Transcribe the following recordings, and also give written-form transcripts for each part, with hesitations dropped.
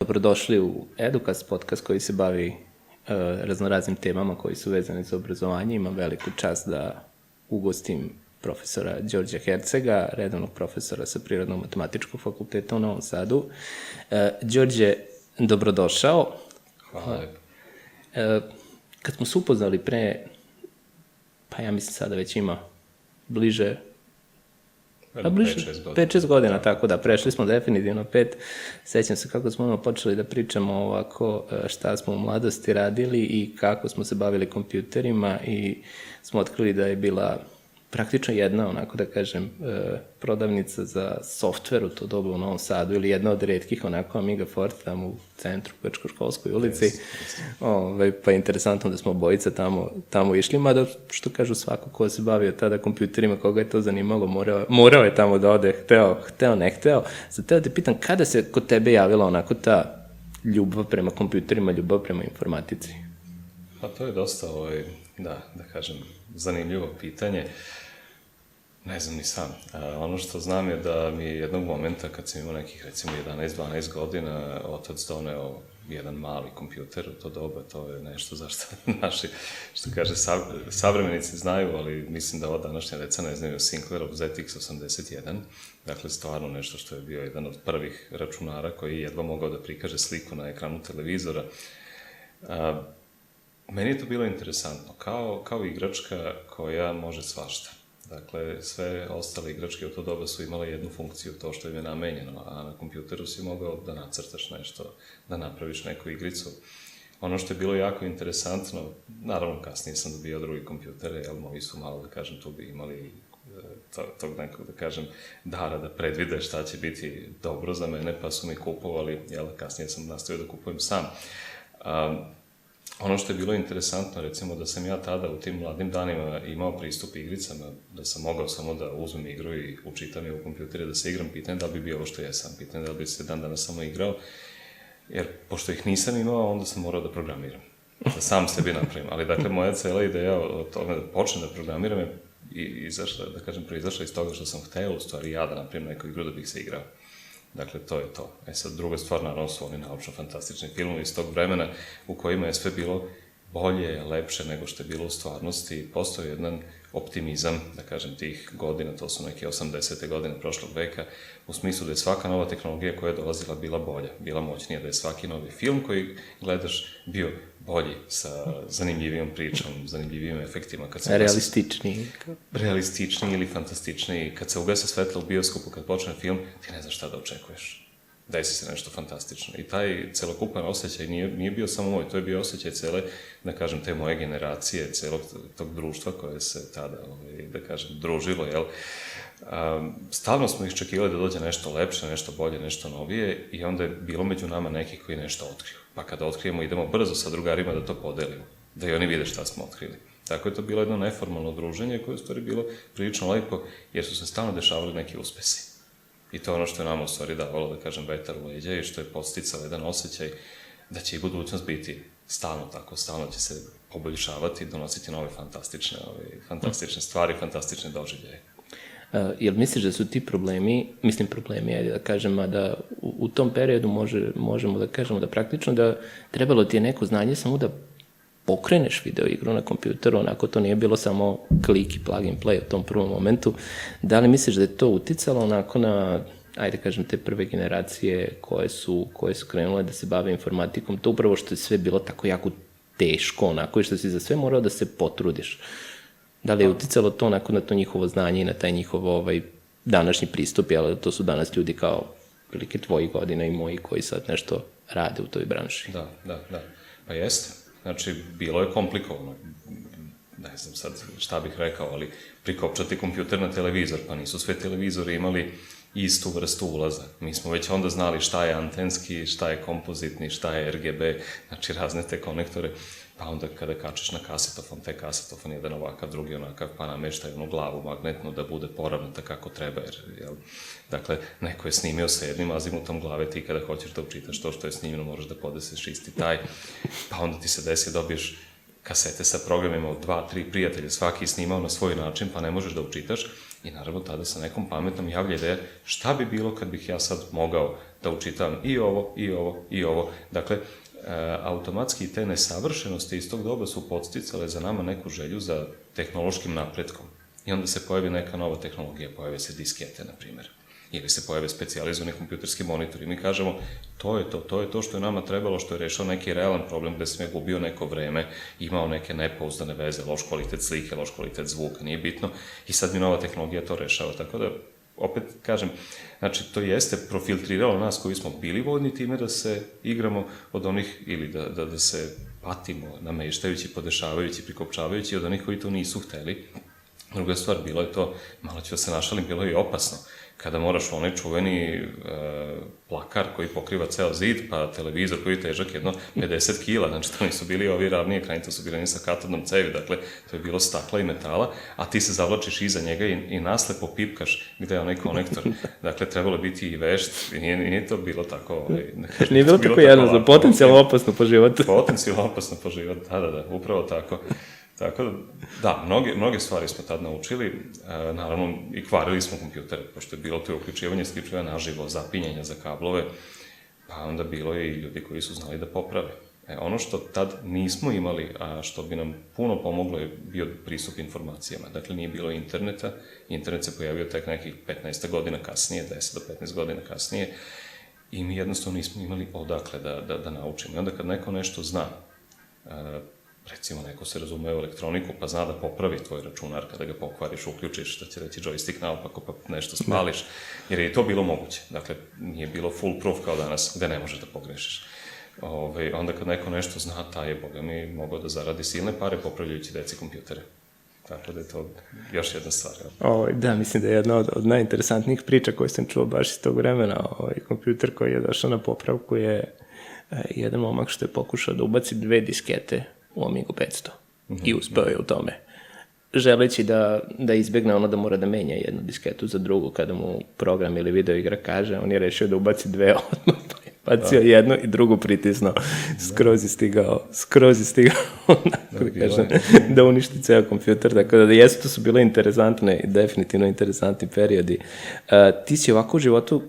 Dobrodošli u Educast podcast koji se bavi raznoraznim temama koji su vezani za obrazovanje. Imam veliku čast da ugostim profesora Đorđa Hercega, redovnog profesora sa Prirodno-matematičkog fakulteta u Novom Sadu. Đorđe, dobrodošao. Hvala lepo. Kad smo se upoznali pre, pa ja mislim sada već ima bliže 5-6 godina, tako da, prešli smo definitivno 5. Sećam se kako smo počeli da pričamo ovako šta smo u mladosti radili i kako smo se bavili kompjuterima i smo otkrili da je bila praktično jedna, onako da kažem, prodavnica za softver u to doba u Novom Sadu ili jedna od retkih, onako Amiga Forte tamo u centru, u Bečko-školskoj ulici. Pa je interesantno da smo obojica tamo išli, mada što kažu svako ko se bavio tada kompjuterima, koga je to zanimalo, morao je tamo da ode, hteo, ne hteo. Sad teo te pitam, kada se kod tebe javila onako ta ljubav prema kompjuterima, ljubav prema informatici? Pa to je dosta, da kažem, zanimljivo pitanje. Ne znam ni sam. Ono što znam je da mi je jednog momenta, kad sam imao nekih, recimo, 11-12 godina, otac doneo jedan mali kompjuter u to doba. To je nešto zašto naši, što kaže, savremenici znaju, ali mislim da ova današnja deca ne znaju, Sinclairov ZX81. Dakle, stvarno nešto što je bio jedan od prvih računara koji je jedva mogao da prikaže sliku na ekranu televizora. Meni je to bilo interesantno, kao igračka koja može svašta. Dakle, sve ostale igračke u to doba su imale jednu funkciju, to što im je namenjeno, a na kompjuteru si mogao da nacrtaš nešto, da napraviš neku igricu. Ono što je bilo jako interesantno, naravno kasnije sam dobio drugi kompjutere, jer moji su malo, da kažem, tu bi imali tog nekog, da kažem, dara da predvide šta će biti dobro za mene, pa su mi kupovali, jel, kasnije sam nastavio da kupujem sam. Ono što je bilo interesantno, recimo, da sam ja tada u tim mladim danima imao pristup igricama, da sam mogao samo da uzmem igru i učitam je u kompjutere da se igram, pitanje da li bi bio ovo što jesam, pitanje da li bi se dan danas samo igrao, jer pošto ih nisam imao, onda sam morao da programiram, da sam sebi napravim. Ali, dakle, moja cela ideja o tome da počnem da programiram je izašla, da kažem, proizašla iz toga što sam hteo, u stvari, ja da napravim neku igru da bih se igrao. Dakle, to je to. Sad, druga stvar, naravno, su oni naučno-fantastični filmovi iz tog vremena u kojima je sve bilo bolje, lepše nego što je bilo u stvarnosti. Postoji jedan optimizam, da kažem, tih godina, to su neke 80. godine prošlog veka, u smislu da je svaka nova tehnologija koja je dolazila bila bolja, bila moćnija, da je svaki novi film koji gledaš bio bolji, sa zanimljivijom pričom, zanimljivijim efektima. Realističniji ili fantastičniji. Kad se ugase svetlo u bioskopu, kad počne film, ti ne znaš šta da očekuješ. Desi se nešto fantastično. I taj celokupan osjećaj nije bio samo moj, to je bio osjećaj cele, da kažem, te moje generacije, celog tog društva koje se tada, da kažem, družilo, jel? Stalno smo iščekivali da dođe nešto lepše, nešto bolje, nešto novije i onda je bilo među nama neki koji nešto otkriju. Pa kada otkrijemo, idemo brzo sa drugarima da to podelimo, da i oni vide šta smo otkrili. Tako je to bilo jedno neformalno druženje koje je u stvari bilo prilično lepo, jer su se stalno dešavali neki uspesi. I to je ono što je nama u stvari davalo, da kažem, vetar u leđa i što je podsticalo jedan osjećaj da će i budućnost biti stalno tako, stalno će se poboljšavati i donositi nove fantastične stvari, fantastične doživljaje. Jel misliš da su ti problemi, ajde da kažem, a da u tom periodu možemo da kažemo da praktično da trebalo ti je neko znanje samo da pokreneš video igru na kompjuteru, onako to nije bilo samo klik i plug and play u tom prvom momentu. Da li misliš da je to uticalo onako na, ajde kažem, te prve generacije koje su krenule da se bave informatikom, to upravo što je sve bilo tako jako teško, onako, i što si za sve morao da se potrudiš? Da li je uticalo to onako na to njihovo znanje i na taj njihov današnji pristup, jel to su danas ljudi kao prilike tvojih godina i moji koji sad nešto rade u toj branši? Da. Pa jeste. Znači, bilo je komplikovano. Ne znam sad šta bih rekao, ali prikopčati kompjuter na televizor, pa nisu sve televizori imali istu vrstu ulaza. Mi smo već onda znali šta je antenski, šta je kompozitni, šta je RGB, znači razne te konektore. Pa onda kada kačeš na kasetofon, taj kasetofon je jedan ovakav, drugi onakav, pa nameštaju onu glavu magnetnu da bude poravnata kako treba, jer, dakle, neko je snimio sa jednim azimutom glave, ti kada hoćeš da učitaš to što je snimljeno, moraš da podesiš isti taj, pa onda ti se desi, dobiješ kasete sa programima od 2-3 prijatelja, svaki je snimao na svoj način, pa ne možeš da učitaš. I naravno tada sa nekom pametnom javlja ideja šta bi bilo kad bih ja sad mogao da učitam i ovo, i ovo, i ovo. Dakle, automatski te nesavršenosti iz tog doba su podsticale za nama neku želju za tehnološkim napretkom. I onda se pojavi neka nova tehnologija, pojave se diskete, na primjer. Ili se pojave specijalizovani kompjuterski monitori. Mi kažemo, to je to što je nama trebalo, što je rešao neki realan problem gde sam je gubio neko vreme, imao neke nepouzdane veze, loš kvalitet slike, loš kvalitet zvuka, nije bitno. I sad mi nova tehnologija to rešava. Tako da, opet kažem, znači, to jeste profiltriralo nas koji smo bili voljni time da se igramo od onih, ili da se patimo, nameštajući, podešavajući, prikopčavajući od onih koji to nisu hteli. Druga stvar, bilo je to, malo ću da se našalim, bilo je i opasno. Kada moraš onaj čuveni plakar koji pokriva ceo zid, pa televizor koji je težak jedno 50 kila, znači to nisu bili ovi ravni ekrani, to su bili ni sa katodnom cevi, dakle to je bilo stakla i metala, a ti se zavlačiš iza njega i naslepo pipkaš gde je onaj konektor. Dakle, trebalo biti i vešt, nije to bilo tako... Nije bilo tako jednostavno, potencijalno opasno po život. Potencijalno opasno po život, da, upravo tako. Tako da, mnoge stvari smo tad naučili, naravno i kvarili smo kompjutere, pošto je bilo to uključivanje isključivanja naživo, zapinjanja za kablove, pa onda bilo je i ljudi koji su znali da poprave. Ono što tad nismo imali, a što bi nam puno pomoglo je bio pristup informacijama. Dakle, nije bilo interneta, internet se pojavio tek nekih 15 godina kasnije, 10 do 15 godina kasnije, i mi jednostavno nismo imali odakle da naučimo. I onda kad neko nešto zna, recimo, neko se razume u elektroniku, pa zna da popravi tvoj računar kada ga pokvariš, uključiš, da će reći joystick naopako, pa nešto spališ, jer je i to bilo moguće. Dakle, nije bilo full proof kao danas, gde ne možeš da pogrešiš. Onda kad neko nešto zna, taj je, boga mi, mogao da zaradi silne pare popravljajući deci kompjutere. Tako da je to još jedna stvar. Da, mislim da je jedna od najinteresantnijih priča koju sam čuo baš iz tog vremena. Kompjuter koji je došao na popravku je jedan momak što je pokušao da ubaci 2 diskete u Amigu 500 i uspeo je u tome. Želeći da izbegne ono da mora da menja jednu disketu za drugu kada mu program ili video igra kaže, on je rešio da ubaci 2 odmah, pa je bacio jednu i drugu pritisnuo. Skroz je stigao da uništi ceo kompjuter. Tako da to su bile interesantne i definitivno interesantni periodi. Ti si ovako u životu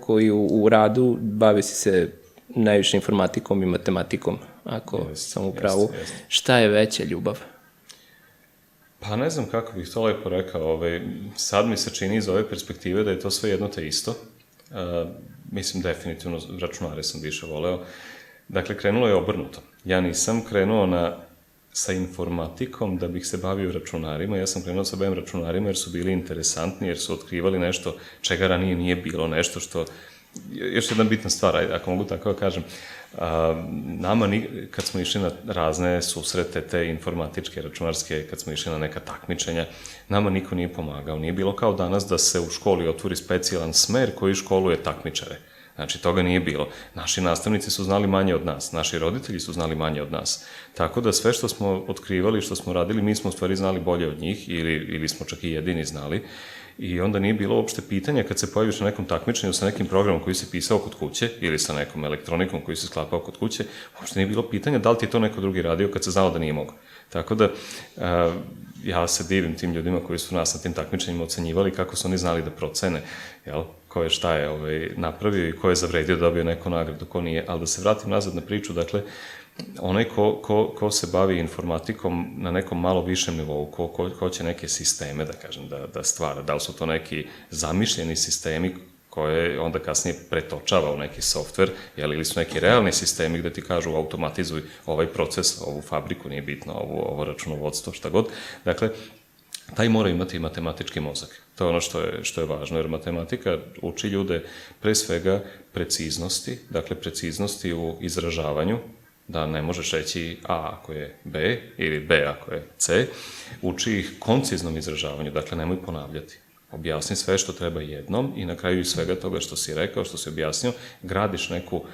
koji u radu bavi si se najviše informatikom i matematikom, ako sam u pravu. Šta je veća ljubav? Pa ne znam kako bih to lepo rekao. Sad mi se čini iz ove perspektive da je to sve jedno te isto. Mislim, definitivno računare sam više voleo. Dakle, krenulo je obrnuto. Ja nisam krenuo sa informatikom da bih se bavio računarima. Ja sam krenuo sa bavim računarima jer su bili interesantni, jer su otkrivali nešto čega ranije nije bilo, nešto što... Još jedna bitna stvar, ako mogu tako da kažem, nama, kad smo išli na razne susrete, te informatičke, računarske, kad smo išli na neka takmičenja, nama niko nije pomagao. Nije bilo kao danas da se u školi otvori specijalan smer koji školuje takmičare. Znači, toga nije bilo. Naši nastavnici su znali manje od nas, naši roditelji su znali manje od nas. Tako da sve što smo otkrivali, što smo radili, mi smo u stvari znali bolje od njih ili smo čak i jedini znali. I onda nije bilo uopšte pitanja kad se pojaviš na nekom takmičenju sa nekim programom koji se pisao kod kuće ili sa nekom elektronikom koji se sklapao kod kuće, uopšte nije bilo pitanja da li ti je to neko drugi radio kad se znalo da nije mogao. Tako da ja se divim tim ljudima koji su nas na tim takmičenjima ocenjivali kako su oni znali da procene ko je šta je napravio i ko je zavredio da dobio neku nagradu, ko nije. Ali da se vratim nazad na priču, dakle, onaj ko se bavi informatikom na nekom malo višem nivou, ko će neke sisteme, da kažem, da stvara, da li su to neki zamišljeni sistemi koje onda kasnije pretočava u neki softver, ili su neki realni sistemi gde ti kažu automatizuj ovaj proces, ovu fabriku, nije bitno, ovo računovodstvo, šta god. Dakle, taj mora imati matematički mozak. To je ono što je važno, jer matematika uči ljude pre svega preciznosti, dakle preciznosti u izražavanju, da ne možeš reći A ako je B ili B ako je C, uči ih konciznom izražavanju, dakle nemoj ponavljati. Objasni sve što treba jednom i na kraju iz svega toga što si rekao, što si objasnio, gradiš neku,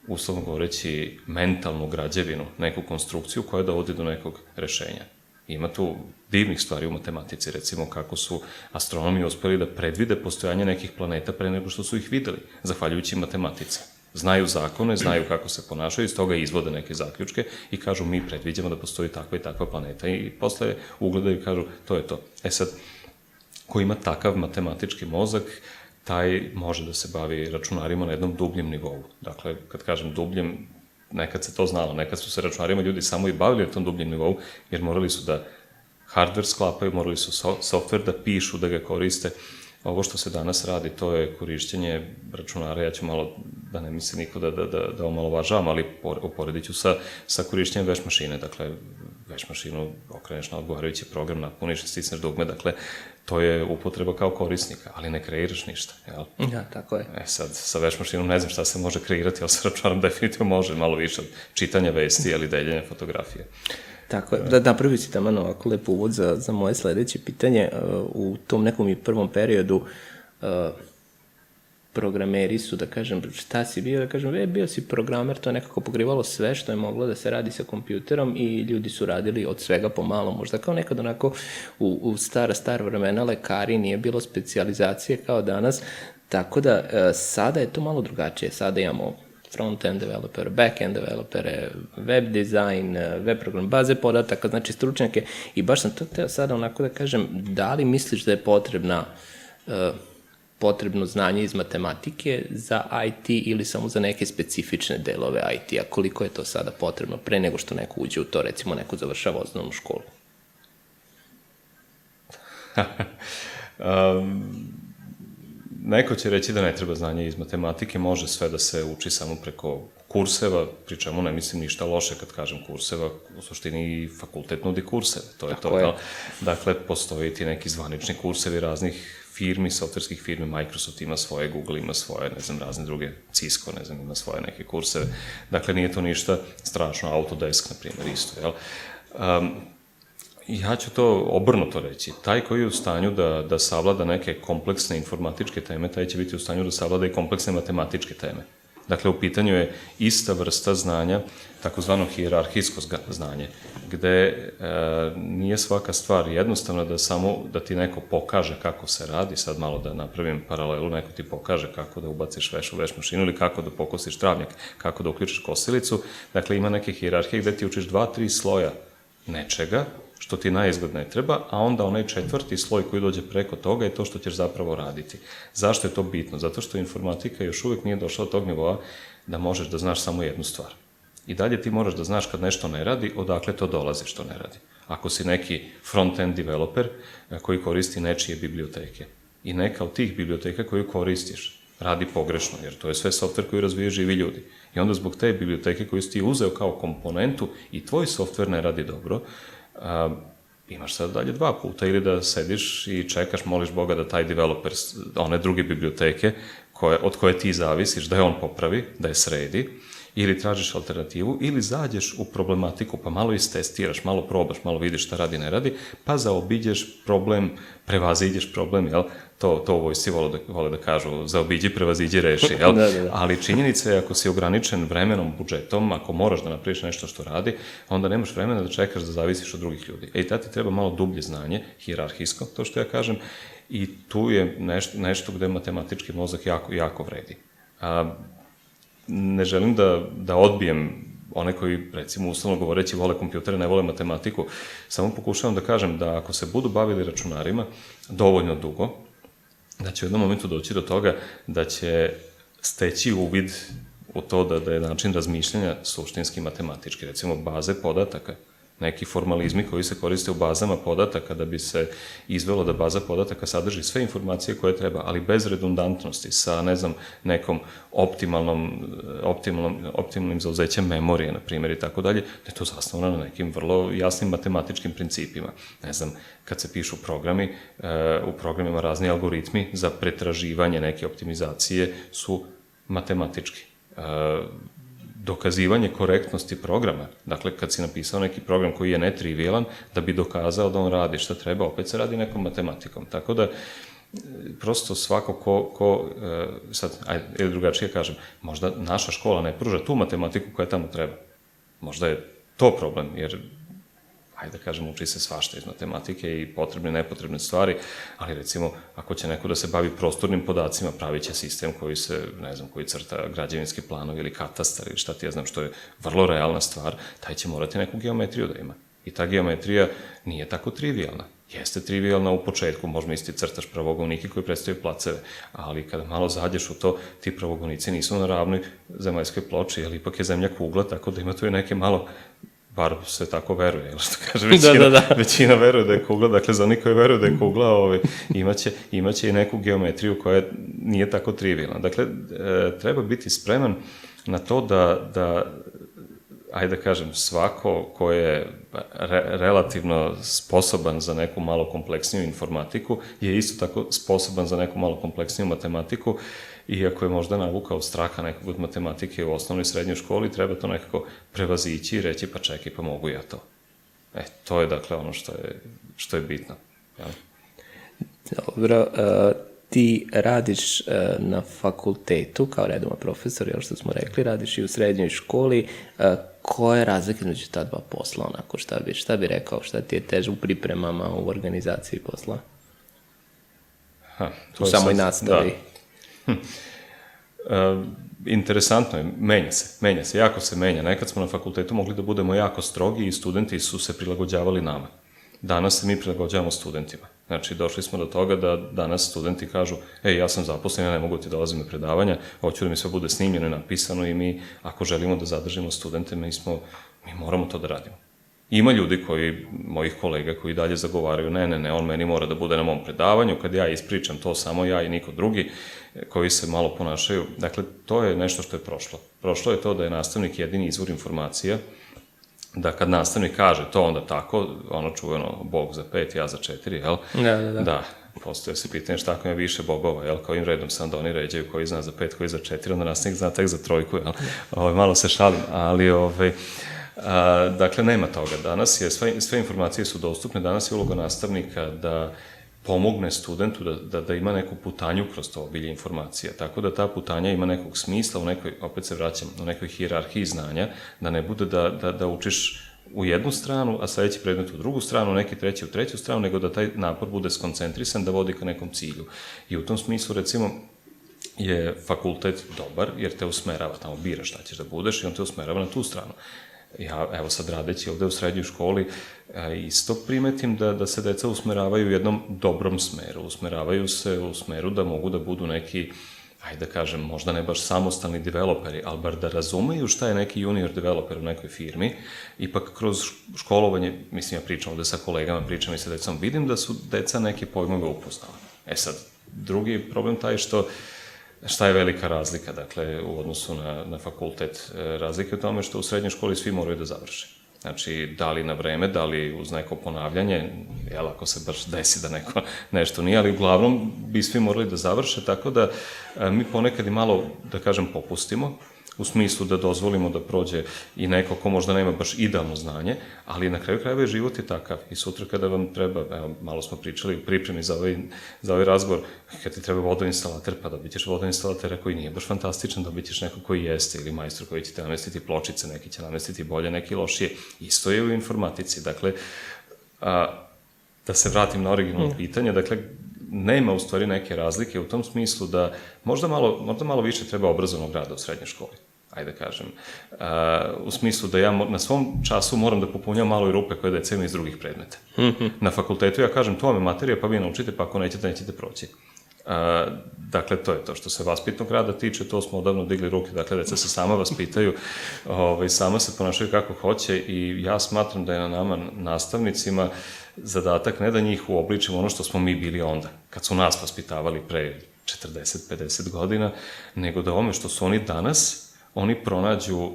uslovno govoreći, mentalnu građevinu, neku konstrukciju koja dovodi do nekog rešenja. Ima tu divnih stvari u matematici, recimo kako su astronomi uspeli da predvide postojanje nekih planeta pre nego što su ih videli, zahvaljujući matematici. znaju zakone, znaju kako se ponašaju, iz toga izvode neke zaključke i kažu mi predviđamo da postoji takva i takva planeta i posle ugledaju i kažu to je to. E sad, ko ima takav matematički mozak, taj može da se bavi računarima na jednom dubljem nivou. Dakle, kad kažem dubljem, nekad se to znalo, nekad su se računarima ljudi samo i bavili na tom dubljem nivou, jer morali su da hardware sklapaju, morali su software da pišu, da ga koriste. Ovo što se danas radi, to je korišćenje računara, ja ću malo, da ne misli niko da omalovažavam, ali uporedit ću sa korišćenjem veš mašine. Dakle, veš mašinu okreneš na odgovarajući program, napuniš i stisneš dugme, dakle, to je upotreba kao korisnika, ali ne kreiraš ništa, jel? Ja, tako je. Sad, sa veš mašinom ne znam šta se može kreirati, ali sa računarom definitivno može malo više od čitanja vesti ili deljenja fotografije. Tako je. Da napravi si tamo ovako lep uvod za moje sledeće pitanje. U tom nekom i prvom periodu programeri su, da kažem, šta si bio? Da kažem, bio si programer, to je nekako pokrivalo sve što je moglo da se radi sa kompjuterom i ljudi su radili od svega pomalo, možda kao nekad onako u stara vremena lekari nije bilo specijalizacije kao danas, tako da sada je to malo drugačije. Sada imamo front-end developere, back-end developere, web dizajn, web program, baze podataka, znači stručnjake i baš sam to teo sada onako da kažem, da li misliš da je potrebno znanje iz matematike za IT ili samo za neke specifične delove IT-a, koliko je to sada potrebno pre nego što neko uđe u to, recimo neko završava osnovnu školu? Neko će reći da ne treba znanje iz matematike, može sve da se uči samo preko kurseva, pri čemu ne mislim ništa loše kad kažem kurseva, u suštini i fakultet nudi kurseve, to je to. Je. Dakle, postoji ti neki zvanični kursevi raznih firmi, softverskih firmi, Microsoft ima svoje, Google ima svoje, ne znam, razne druge, Cisco, ne znam, ima svoje neke kurseve. Dakle, nije to ništa strašno, Autodesk, na primjer, isto, jel? Ja ću to obrnuto reći. Taj koji je u stanju da savlada neke kompleksne informatičke teme, taj će biti u stanju da savlada i kompleksne matematičke teme. Dakle, u pitanju je ista vrsta znanja, takozvano hijerarhijsko znanje, gde nije svaka stvar jednostavna da ti neko pokaže kako se radi, sad malo da napravim paralelu, neko ti pokaže kako da ubaciš veš u veš mašinu ili kako da pokosiš travnjak, kako da uključiš kosilicu. Dakle, ima neke hijerarhije gde ti učiš 2-3 sloja nečega, što ti najizgled ne treba, a onda onaj 4. sloj koji dođe preko toga je to što ćeš zapravo raditi. Zašto je to bitno? Zato što informatika još uvek nije došla do tog nivoa da možeš da znaš samo jednu stvar. I dalje ti moraš da znaš kad nešto ne radi, odakle to dolazi što ne radi. Ako si neki front-end developer koji koristi nečije biblioteke i neka od tih biblioteka koju koristiš radi pogrešno, jer to je sve softver koji razvijaju živi ljudi. I onda zbog te biblioteke koju si ti uzeo kao komponentu i tvoj softver ne radi dobro, imaš sad dalje 2 puta, ili da sediš i čekaš, moliš Boga da taj developer, one druge biblioteke od koje ti zavisiš, da je on popravi, da je sredi, ili tražiš alternativu, ili zađeš u problematiku, pa malo istestiraš, malo probaš, malo vidiš šta radi, ne radi, pa zaobiđeš problem, prevaziđeš problem, jel? To u vojsci vole da kažu, zaobiđi, prevaziđi, reši, jel? Da. Ali činjenica je, ako si ograničen vremenom, budžetom, ako moraš da napraviš nešto što radi, onda nemaš vremena da čekaš da zavisiš od drugih ljudi. I tada ti treba malo dublje znanje, hijerarhijsko, to što ja kažem, i tu je nešto gde matematički mozak jako vredi. Ne želim da odbijem one koji, recimo, uslovno govoreći, vole kompjutere, ne vole matematiku, samo pokušavam da kažem da ako se budu bavili računarima dovoljno dugo, da će u jednom momentu doći do toga da će steći uvid u to da je način razmišljanja suštinski matematički. Recimo, baze podataka, neki formalizmi koji se koriste u bazama podataka da bi se izvelo da baza podataka sadrži sve informacije koje treba, ali bez redundantnosti, sa, ne znam, nekom optimalnim zauzećem memorije, na primjer, i tako dalje, da je to zasnovano na nekim vrlo jasnim matematičkim principima. Ne znam, kad se pišu programi, u programima razni algoritmi za pretraživanje neke optimizacije su matematički. Dokazivanje korektnosti programa, dakle, kad si napisao neki program koji je netrivijalan, da bi dokazao da on radi šta treba, opet se radi nekom matematikom. Tako da, prosto svako ko sad, ili drugačije kažem, možda naša škola ne pruža tu matematiku koja tamo treba. Možda je to problem, jer ajde da kažem, uči se svašta iz matematike i potrebne i nepotrebne stvari, ali recimo, ako će neko da se bavi prostornim podacima, pravit će sistem koji se, ne znam, koji crta građevinski planovi ili katastar ili šta ti ja znam, što je vrlo realna stvar, taj će morati neku geometriju da ima. I ta geometrija nije tako trivialna. Jeste trivialna u početku, možda isti crtaš pravogonike koji predstavljaju placeve, ali kada malo zađeš u to, ti pravogonici nisu na ravnoj zemaljskoj ploči, jer ipak je zemlja kugla, tako da ima tu i neke malo, bar se tako veruje, jel što kaže, većina veruje da je kugla, dakle za oni koji veruju da je kugla, imaće i neku geometriju koja nije tako trivialna. Dakle, treba biti spreman na to da ajde da kažem, svako ko je relativno sposoban za neku malo kompleksniju informatiku je isto tako sposoban za neku malo kompleksniju matematiku, iako je možda navukao straha nekog od matematike u osnovnoj i srednjoj školi, treba to nekako prevazići i reći pa čekaj, pa mogu ja to. To je dakle ono što je bitno. Ja? Dobro, ti radiš na fakultetu kao redovan profesor, jel što smo rekli, radiš i u srednjoj školi. Koja je razlika između ta dva posla, onako, šta bi rekao, šta ti je teže u pripremama, u organizaciji posla? U samoj nastavi. Interesantno je, menja se, jako se menja. Nekad smo na fakultetu mogli da budemo jako strogi i studenti su se prilagođavali nama. Danas se mi prilagođavamo studentima. Znači, došli smo do toga da danas studenti kažu, ja sam zaposlen, ja ne mogu ti dolazim na predavanja, hoću da mi sve bude snimljeno i napisano i mi, ako želimo da zadržimo studente, mi moramo to da radimo. Ima ljudi mojih kolega koji dalje zagovaraju, ne, on meni mora da bude na mom predavanju, kad ja ispričam to samo ja i niko drugi, koji se malo ponašaju. Dakle, to je nešto što je prošlo. Prošlo je to da je nastavnik jedini izvor informacija, da kad nastavnik kaže to onda tako, ono čuveno Bog za 5, ja za 4, jel? Da, postoje se pitanje šta ako ima više bogova, jel? Kojim redom sam da oni ređaju, koji zna za 5, koji za 4, onda nastavnik zna tek za 3, jel? Malo se šalim, ali dakle, nema toga. Danas sve informacije su dostupne, danas je uloga nastavnika da pomogne studentu da ima neku putanju kroz to obilje informacija, tako da ta putanja ima nekog smisla, opet se vraćam, u nekoj hijerarhiji znanja, da ne bude da učiš u jednu stranu, a sledeći predmet u drugu stranu, neki treći u treću stranu, nego da taj napor bude skoncentrisan, da vodi ka nekom cilju. I u tom smislu, recimo, je fakultet dobar, jer te usmerava, tamo biraš šta ćeš da budeš i on te usmerava na tu stranu. Ja, evo sad radeći ovde u srednjoj školi, isto primetim da se deca usmeravaju u jednom dobrom smeru. Usmeravaju se u smeru da mogu da budu neki, ajde da kažem, možda ne baš samostalni developeri, ali bar da razumeju šta je neki junior developer u nekoj firmi. Ipak kroz školovanje, mislim, ja pričam ovde sa kolegama, pričam i sa decom, vidim da su deca neke pojmove upoznala. Sad, drugi problem taj šta je velika razlika, dakle, u odnosu na fakultet? Razlika je u tome što u srednjoj školi svi moraju da završe. Znači, da li na vreme, da li uz neko ponavljanje, jel, ako se baš desi da neko nešto nije, ali uglavnom bi svi morali da završe, tako da mi ponekad i malo, da kažem, popustimo, u smislu da dozvolimo da prođe i neko ko možda nema baš idealno znanje, ali na kraju krajeva život je takav. I sutra kada vam treba, evo, malo smo pričali u pripremi za ovaj razgovor, kad ti treba vodoinstalater, pa dobit ćeš vodoinstalatera koji nije baš fantastičan, dobit ćeš neko koji jeste, ili majstor koji će te namestiti pločice, neki će namestiti bolje, neki lošije. Isto je u informatici. Dakle, da se vratim na originalno pitanje, dakle, nema u stvari neke razlike u tom smislu da možda malo više treba obrazovnog rada u srednjoj školi, ajde da kažem. U smislu da ja na svom času moram da popunjam malo i rupe koje deca imaju iz drugih predmeta. Na fakultetu ja kažem, to vam je materija, pa vi naučite, pa ako nećete proći. Dakle, to je to. Što se vaspitnog rada tiče, to smo odavno digli ruke, dakle, deca se sama vaspitaju, sama se ponašaju kako hoće i ja smatram da je na nama, nastavnicima, zadatak ne da njih uobličimo ono što smo mi bili onda, kad su nas vaspitavali pre 40-50 godina, nego da ome što su oni danas, oni pronađu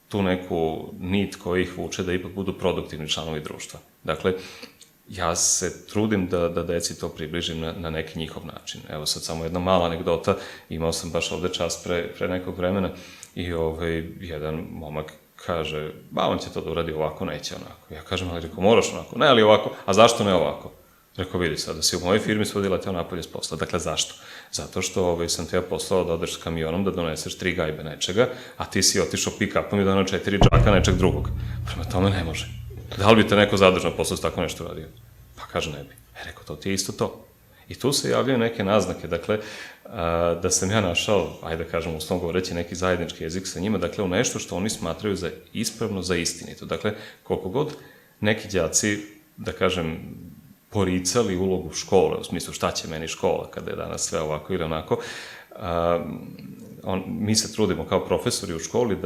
tu neku nit koja ih vuče da ipak budu produktivni članovi društva. Dakle, ja se trudim da deci to približim na neki njihov način. Evo sad samo jedna mala anegdota, imao sam baš ovde čas pre nekog vremena i jedan momak kaže, on će to da uradi ovako, neće onako. Ja kažem, ali reko, moraš onako, ne, ali ovako, a zašto ne ovako? Reko, vidi sad, da si u mojoj firmi svodi leteo napolje s posla. Dakle, zašto? Zato što sam te ja poslao da odeš s kamionom, da doneseš 3 gajbe nečega, a ti si otišao pick-upom i donao 4 džaka nečeg drugog. Prema tome ne može. Da li bi te neko zadržao posao s tako nešto radio? Pa kaže ne bi. Rekao, to ti je isto to. I tu se javljaju neke naznake, dakle, da sam ja našao, ajde da kažem, uslovno govoreći, neki zajednički jezik sa njima, dakle, u nešto što oni smatraju za ispravno, za istinito. Dakle, koliko god neki đaci, da kažem, poricali ulogu škole, u smislu šta će meni škola kada je danas sve ovako ili onako, mi se trudimo kao profesori u školi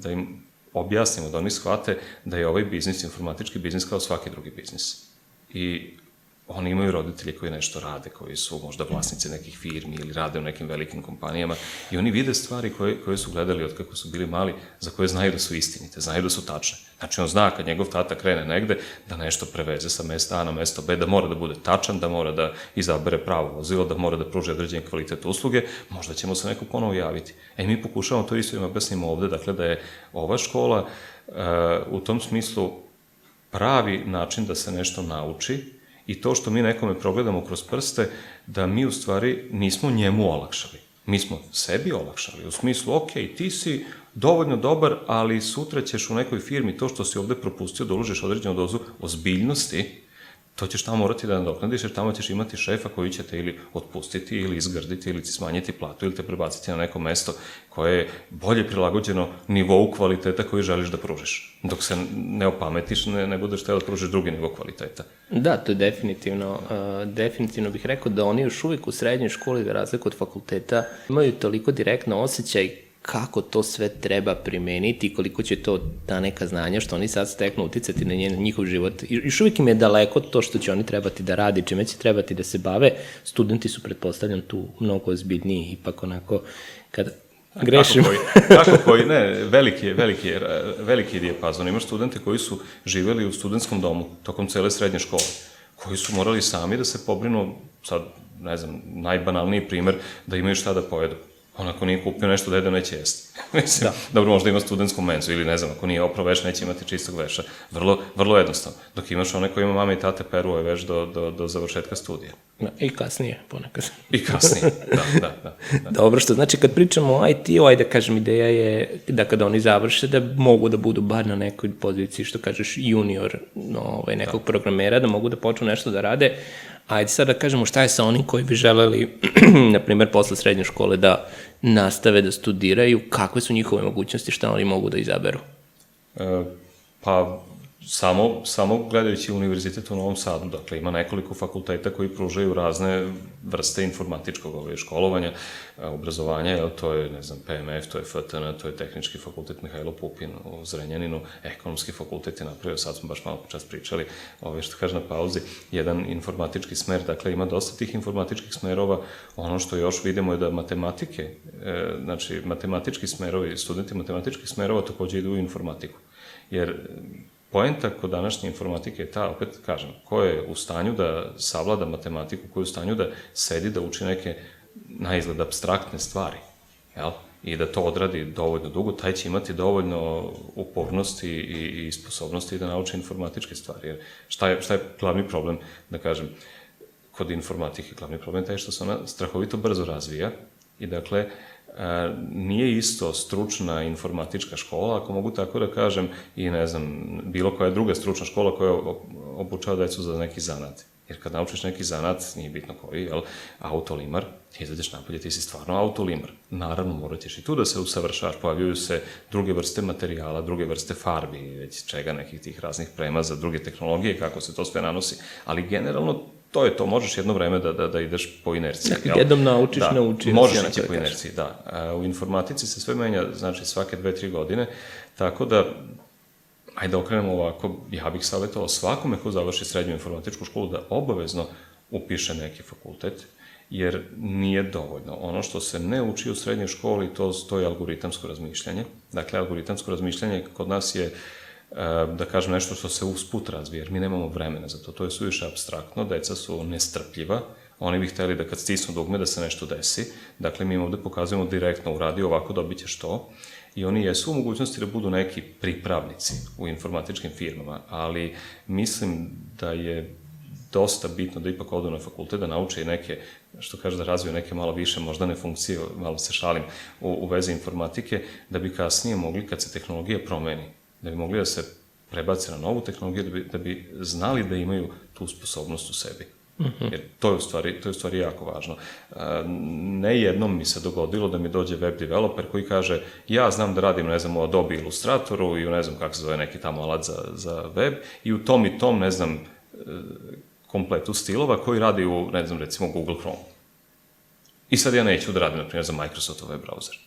da im objasnimo, da oni shvate da je ovaj biznis, informatički biznis, kao svaki drugi biznis. I oni imaju roditelji koji nešto rade, koji su možda vlasnici nekih firmi ili rade u nekim velikim kompanijama i oni vide stvari koje su gledali od kako su bili mali, za koje znaju da su istinite, znaju da su tačne. Znači on zna kad njegov tata krene negde da nešto preveze sa mesta A na mesto B, da mora da bude tačan, da mora da izabere pravo vozilo, da mora da pruži određen kvalitet usluge, možda ćemo se neko ponovo javiti. Mi pokušavamo to isto im objasnimo ovde, dakle da je ova škola u tom smislu pravi način da se nešto nauči i to što mi nekome progledamo kroz prste, da mi u stvari nismo njemu olakšali. Mi smo sebi olakšali, u smislu, ok, ti si dovoljno dobar, ali sutra ćeš u nekoj firmi to što si ovde propustio da uložiš određenu dozu ozbiljnosti, to ćeš tamo morati da nadoknadiš, jer tamo ćeš imati šefa koji će te ili otpustiti, ili izgrditi, ili ti smanjiti platu, ili te prebaciti na neko mesto koje je bolje prilagođeno nivou kvaliteta koji želiš da pružiš. Dok se ne opametiš, ne budeš teo da pružiš drugi nivo kvaliteta. Da, to je definitivno bih rekao da oni još uvijek u srednjoj školi, za razliku od fakulteta, imaju toliko direktno osjećaj kako to sve treba primeniti i koliko će to ta neka znanja što oni sad steknu uticati na njihov život. Još uvijek im je daleko to što će oni trebati da radi, čime će trebati da se bave. Studenti su, pretpostavljam, tu mnogo ozbiljniji, ipak onako, kad grešimo. Kako koji, ne, veliki je dijapazon. Imaš studente koji su živeli u studentskom domu tokom cele srednje škole, koji su morali sami da se pobrinu, sad, ne znam, najbanalniji primer, da imaju šta da pojedu. Onako nije kupio nešto da jede, neće jesti. Mislim, dobro, možda ima studentsku menzu ili ne znam, ako nije oprao veš, neće imati čistog veša. Vrlo jednostavno. Dok imaš one koji ima mame i tate peru ovaj veš do završetka studija. I kasnije, ponekad. I kasnije, da. Dobro, što znači kad pričamo o IT-u, ajde kažem, ideja je da kada oni završe, da mogu da budu bar na nekoj poziciji, što kažeš, junior nekog programera, da mogu da počnu nešto da rade. Ajde sad da kažemo šta je sa onim koji bi želeli, na primjer, posle srednje škole da nastave da studiraju, kakve su njihove mogućnosti, šta oni mogu da izaberu? Pa, samo gledajući univerzitet u Novom Sadu, dakle, ima nekoliko fakulteta koji pružaju razne vrste informatičkog školovanja, obrazovanja, to je, ne znam, PMF, to je FTN, to je Tehnički fakultet Mihajlo Pupin u Zrenjaninu, Ekonomski fakultet je napravio, sad smo baš malo počas pričali, što kaže na pauzi, jedan informatički smer, dakle, ima dosta tih informatičkih smerova, ono što još vidimo je da matematike, znači, matematički smerovi, studenti matematičkih smerova takođe idu u informatiku, jer poenta kod današnje informatike je ta, opet kažem, ko je u stanju da savlada matematiku, ko je u stanju da sedi, da uči neke naizgled apstraktne stvari, jel? I da to odradi dovoljno dugo, taj će imati dovoljno upornosti i sposobnosti da nauči informatičke stvari. Jer šta je glavni problem, da kažem, kod informatike? Glavni problem je taj što se ona strahovito brzo razvija i dakle, nije isto stručna informatička škola, ako mogu tako da kažem, i ne znam, bilo koja druga stručna škola koja obučava decu za neki zanat. Jer kad naučiš neki zanat, nije bitno koji, jel, autolimar, ti izađeš napolje, ti si stvarno autolimar. Naravno, morat ćeš i tu da se usavršavaš, pojavljuju se druge vrste materijala, druge vrste farbi, već čega, nekih tih raznih premaza, druge tehnologije, kako se to sve nanosi, ali generalno to je to, možeš jedno vreme da ideš po inerciji. Jednom naučiš. Možeš ići po inerciji, da. U informatici se sve menja, znači svake 2-3 godine, tako da, ajde okrenemo ovako, ja bih savjetovao svakome ko završi srednju informatičku školu da obavezno upiše neki fakultet, jer nije dovoljno. Ono što se ne uči u srednjoj školi, to je algoritamsko razmišljanje. Dakle, algoritamsko razmišljanje kod nas je, da kažem, nešto što se usput razvije, jer mi nemamo vremena za to. To je suviše apstraktno, deca su nestrpljiva, oni bi hteli da kad stisnu dugme da se nešto desi. Dakle, mi im ovde pokazujemo direktno, uradi ovako, dobit ćeš to. I oni jesu u mogućnosti da budu neki pripravnici u informatičkim firmama, ali mislim da je dosta bitno da ipak odu na fakultet, da nauče i neke, što kaže, da razviju neke malo više moždane funkcije, malo se šalim, u vezi informatike, da bi kasnije mogli, kad se tehnologija promeni, da bi mogli da se prebace na novu tehnologiju da bi znali da imaju tu sposobnost u sebi. Jer to je u stvari jako važno. Ne jednom mi se dogodilo da mi dođe web developer koji kaže ja znam da radim, ne znam, u Adobe Illustratoru i u ne znam kako se zove neki tamo alat za web i u tom i tom, ne znam, kompletu stilova koji radi u, ne znam, recimo Google Chrome. I sad ja neću da radim, na primjer, za Microsoftov web browser.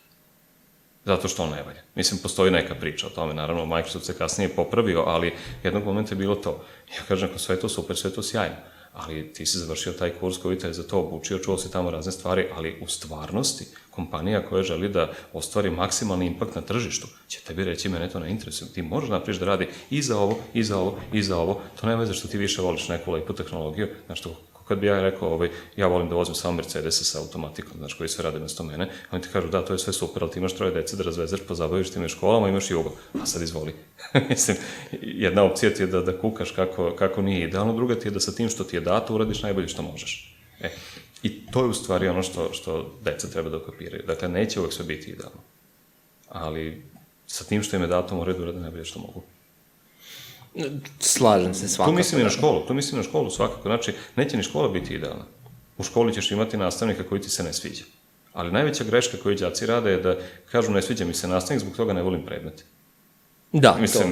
Zato što on ne valja. Mislim, postoji neka priča o tome, naravno, Microsoft se kasnije popravio, ali jednog momenta je bilo to. Ja kažem, ako sve je to super, sve je to sjajno, ali ti si završio taj kurs koji te je za to obučio, čuo si tamo razne stvari, ali u stvarnosti, kompanija koja želi da ostvari maksimalni impakt na tržištu, će tebi reći, mene to ne interesuje, ti možeš napriš da radi i za ovo, i za ovo, i za ovo, to nema veze što ti više voliš neku lepu tehnologiju, znaš to, kad bi ja rekao, ja volim da vozim samo Mercedes sa automatikom, znaš, koji sve rade mesto mene, oni ti kažu, da, to je sve super, ali ti imaš 3 dece da razvezeš, pozabaviš ti me školama, imaš i ugao, a sad izvoli. Mislim, jedna opcija ti je da kukaš kako nije idealno, druga ti je da sa tim što ti je dato uradiš najbolje što možeš. I to je u stvari ono što deca treba da okapiraju. Dakle, neće uvek sve biti idealno, ali sa tim što im je dato moraju da urade najbolje što mogu. Slažem se svakako. Tu mislim na školu svakako. Znači, neće ni škola biti idealna. U školi ćeš imati nastavnika koji ti se ne sviđa. Ali najveća greška koju đaci rade je da kažu ne sviđa mi se nastavnik, zbog toga ne volim predmet. Da, mislim,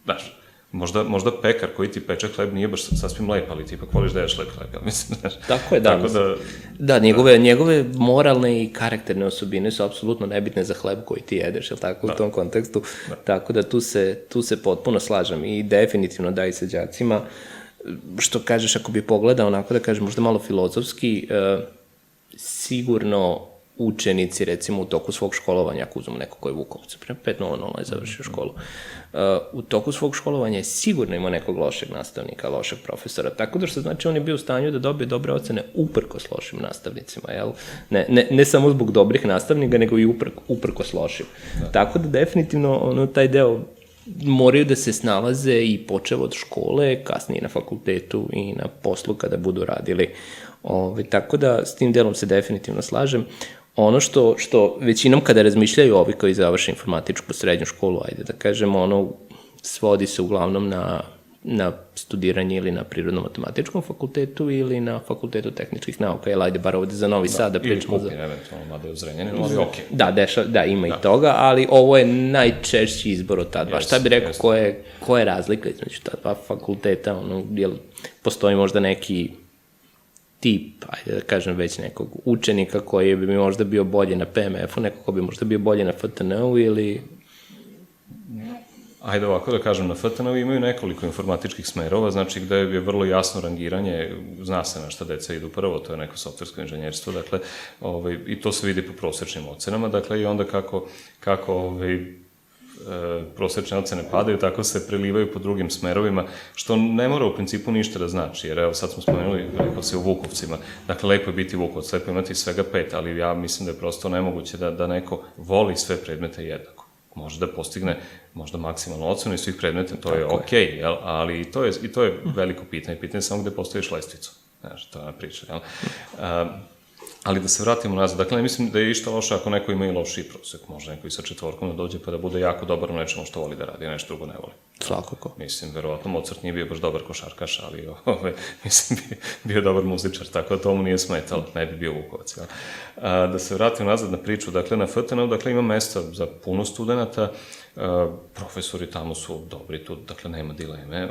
znaš, možda pekar koji ti peče hleb nije baš sasvim lep, ali ti ipak voliš da ješ lep hleb, ja mislim, znaš. Tako je, da. Da, njegove moralne i karakterne osobine su apsolutno nebitne za hleb koji ti jedeš, jel tako, u tom kontekstu. Tako da tu se potpuno slažem i definitivno da i sa đacima. Što kažeš, ako bi pogledao onako da kažem, možda malo filozofski, sigurno učenici, recimo, u toku svog školovanja, ako uzmemo neko koji je Vukovac, prema 5.00 je završio školu, u toku svog školovanja je sigurno imao nekog lošeg nastavnika, lošeg profesora, tako da što znači on je bio u stanju da dobije dobre ocene uprkos lošim nastavnicima, jel? Ne samo zbog dobrih nastavnika, nego i uprkos lošim. Tako da definitivno taj deo moraju da se snalaze i počev od škole, kasnije na fakultetu i na poslu kada budu radili. Tako da s tim delom se definitivno slažem. Ono što većinom kada razmišljaju ovi koji završe informatičku srednju školu, ajde da kažemo, svodi se uglavnom na studiranje ili na prirodno-matematičkom fakultetu ili na fakultetu tehničkih nauka, jel ajde bar ovde za Novi Sad da pričamo ili kupi, eventualno, mada je u Zrenjaninu, ali okej. Da, ima i toga, ali ovo je najčešći izbor od ta dva. Šta bi rekao, koja je razlika između ta dva fakulteta, jel postoji možda neki tip, ajde da kažem već nekog učenika koji bi možda bio bolje na PMF-u, neko ko bi možda bio bolje na FTN-u ili... Ajde ovako da kažem, na FTN-u imaju nekoliko informatičkih smerova, znači gde je vrlo jasno rangiranje, zna se na šta deca idu prvo, to je neko softversko inženjerstvo, dakle, i to se vidi po prosečnim ocenama, dakle, i onda kako prosečne ocene padaju, tako se prelivaju po drugim smerovima, što ne mora u principu ništa da znači, jer evo sad smo spomenuli, rekao se u Vukovcima, dakle, lepo je biti Vukovac, lepo imati svega 5, ali ja mislim da je prosto nemoguće da neko voli sve predmete jednako. Može da postigne možda maksimalnu ocenu iz svih predmeta, to je okej, ali i to je veliko pitanje samo gde postaviš lestvicu, znaš, to je ona priča, jel? Ali da se vratimo nazad, dakle, ne mislim da je išta loše ako neko ima i lošiji prosek, može neko i sa 4 da dođe pa da bude jako dobar u nečemu što voli da radi, a nešto drugo ne voli. Svakako. Mislim, verovatno Mozart nije bio baš dobar košarkaš, ali mislim, bio dobar muzičar, tako da to mu nije smetalo, ne bi bio Vukovac, jel? Da se vratimo nazad na priču, dakle, na FTN-u, dakle, ima mesta za puno studenta, profesori tamo su dobri tu, dakle, nema dileme,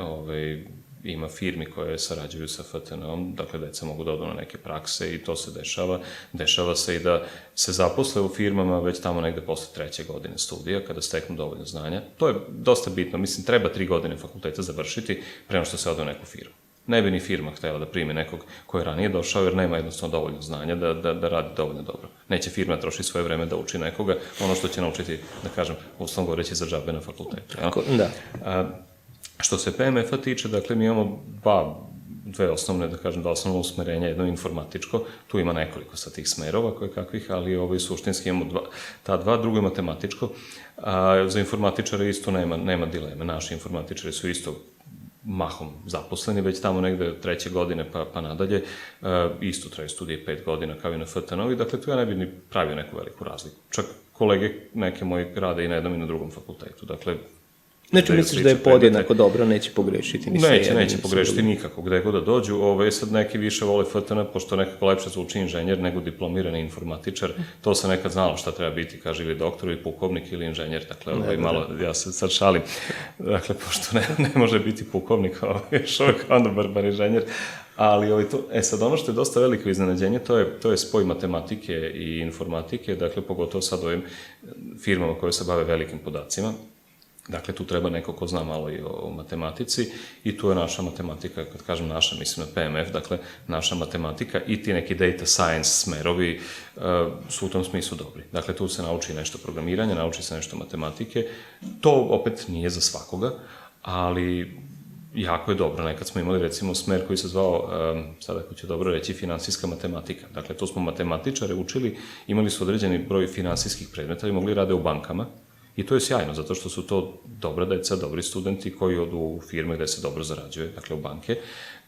ima firmi koje sarađuju sa FTN-om, dakle, deca mogu da odu na neke prakse i to se dešava. Dešava se i da se zaposle u firmama već tamo negde posle 3. godine studija, kada steknu dovoljno znanja. To je dosta bitno, mislim, treba 3 godine fakulteta završiti prema što se ode u neku firmu. Ne bi ni firma htjela da primi nekog ko je ranije došao, jer nema jednostavno dovoljno znanja da radi dovoljno dobro. Neće firma troši svoje vreme da uči nekoga, ono što će naučiti, da kažem, uslovno govoreći za džabe na fakultetu. Da. Što se PMF-a tiče, dakle, mi imamo dve osnovne, da kažem, dva osnovna usmerenja, jedno informatičko, tu ima nekoliko sa tih smerova koje kakvih, ali suštinski imamo ta dva, drugo je matematičko, a za informatičare isto nema dileme, naši informatičari su isto mahom zaposleni, već tamo negde 3. godine pa nadalje, isto traje studije 5 godina kao i na FTN-ovi, dakle, tu ja ne bih ni pravio neku veliku razliku. Čak kolege neke moji rade i na jednom i na drugom fakultetu, dakle, Znači, misliš da je podjednako dobro, neće pogrešiti? Neće pogrešiti nikako, gde god da dođu. Sad neki više vole FTN, pošto nekako lepše zvuči inženjer nego diplomirani informatičar. To se nekad znalo šta treba biti, kaže, ili doktor, ili pukovnik, ili inženjer. Dakle, malo, ja se sad šalim. Dakle, pošto ne može biti pukovnik, još uvijek onda bar inženjer. Ali sad ono što je dosta veliko iznenađenje, to je spoj matematike i informatike, dakle, pogotovo sad ovim firmama koje se bave velikim podacima. Dakle, tu treba neko ko zna malo i o matematici i tu je naša matematika, kad kažem naša, mislim na PMF, dakle, naša matematika i ti neki data science smerovi su u tom smislu dobri. Dakle, tu se nauči nešto programiranja, nauči se nešto matematike. To opet nije za svakoga, ali jako je dobro. Nekad smo imali, recimo, smer koji se zvao, sad ako ću dobro reći, finansijska matematika. Dakle, to smo matematičare učili, imali su određeni broj finansijskih predmeta i mogli rade u bankama. I to je sjajno, zato što su to dobra deca, dobri studenti koji odu u firme gde se dobro zarađuje, dakle u banke.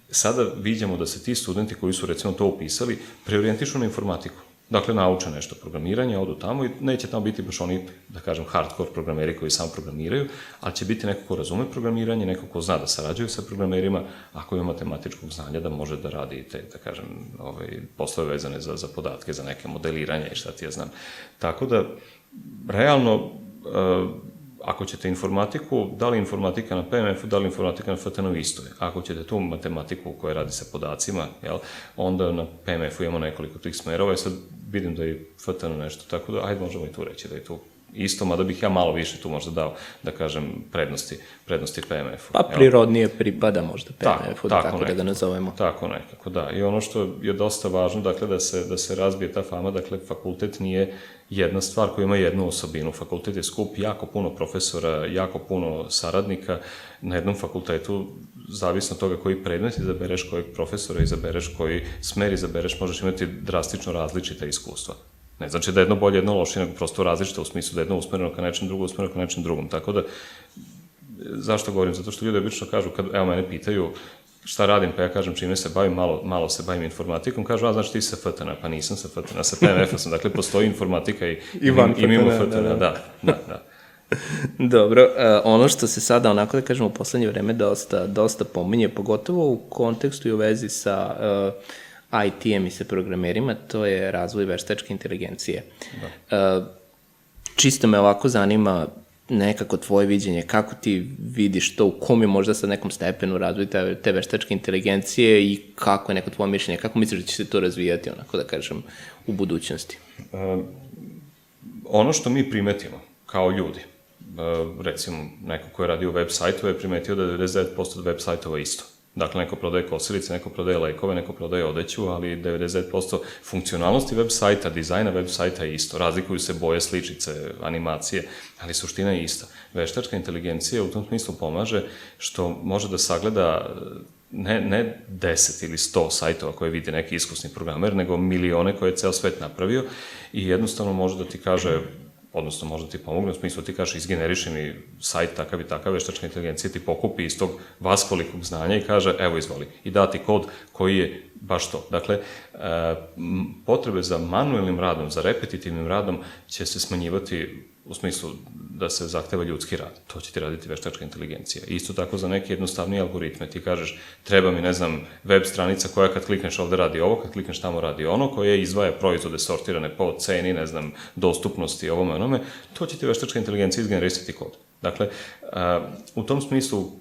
Sada vidimo da se ti studenti koji su recimo to upisali preorijentišu na informatiku. Dakle, nauče nešto programiranje, odu tamo i neće tamo biti baš oni, da kažem, hardcore programeri koji samo programiraju, ali će biti neko ko razume programiranje, neko ko zna da sarađuje sa programerima, ako ima matematičkog znanja da može da radi te, da kažem, poslove vezane za podatke, za neke modeliranja i šta ti ja znam. Tako da, realno, ako ćete informatiku, da li informatika na PMF-u, da li informatika na FTN-u isto je. Ako ćete tu matematiku koja radi sa podacima, onda na PMF-u imamo nekoliko tih smerova i sad vidim da je FTN nešto, tako da ajde možemo i tu reći da je tu isto, mada bih ja malo više tu možda dao, da kažem, prednosti PMF-u. Pa prirodnije pripada možda PMF-u, tako da ga nazovemo. Tako nekako, da. I ono što je dosta važno, dakle, da se razbije ta fama, dakle, fakultet nije jedna stvar koja ima jednu osobinu. Fakultet je skup jako puno profesora, jako puno saradnika. Na jednom fakultetu, zavisno od toga koji predmet izabereš, kojeg profesora izabereš, koji smer izabereš, možeš imati drastično različita iskustva. Ne znači da je jedno bolje, jedno lošije, nego prosto različite u smislu da je jedno usmereno ka nečem, drugo usmereno ka nečem drugom. Tako da, zašto govorim? Zato što ljudi obično kažu, kad mene pitaju šta radim, pa ja kažem čime se bavim, malo se bavim informatikom, kažu, znači ti si sa FTN-a, pa nisam sa FTN-a, sa PMF-a sam, dakle, postoji informatika i mimo FTN-a, da. Dobro, ono što se sada, onako da kažemo, u poslednje vreme dosta pominje, pogotovo u kontekstu i u vezi sa IT-em i sa programerima, to je razvoj veštačke inteligencije. Čisto me ovako zanima nekako tvoje viđenje, kako ti vidiš to, u kom je možda sa nekom stepenu razvoj te veštačke inteligencije i kako je neko tvoje mišljenje, kako misliš da će se to razvijati, onako da kažem, u budućnosti? Ono što mi primetimo kao ljudi, recimo neko ko je radio u web sajtu je primetio da 99% web sajtova isto. Dakle, neko prodaje kosilice, neko prodaje lekove, neko prodaje odeću, ali 99% funkcionalnosti web sajta, dizajna web sajta je isto. Razlikuju se boje, sličice, animacije, ali suština je ista. Veštačka inteligencija u tom smislu pomaže što može da sagleda ne 10 ili 100 sajtova koje vidi neki iskusni programer, nego milione koje je ceo svet napravio i jednostavno može da ti kaže, odnosno možda ti pomogne, u smislu ti kažeš izgeneriši mi sajt takav i takav, veštačka inteligencija ti pokupi iz tog vaskolikog znanja i kaže evo izvoli i da ti kod koji je baš to. Dakle, potrebe za manuelnim radom, za repetitivnim radom će se smanjivati u smislu da se zahteva ljudski rad. To će ti raditi veštačka inteligencija. Isto tako za neke jednostavnije algoritme. Ti kažeš, treba mi, ne znam, web stranica koja kad klikneš ovde radi ovo, kad klikneš tamo radi ono, koja izdvaja proizvode sortirane po ceni, ne znam, dostupnosti, ovome, onome, to će ti veštačka inteligencija izgenerisati kod. Dakle, u tom smislu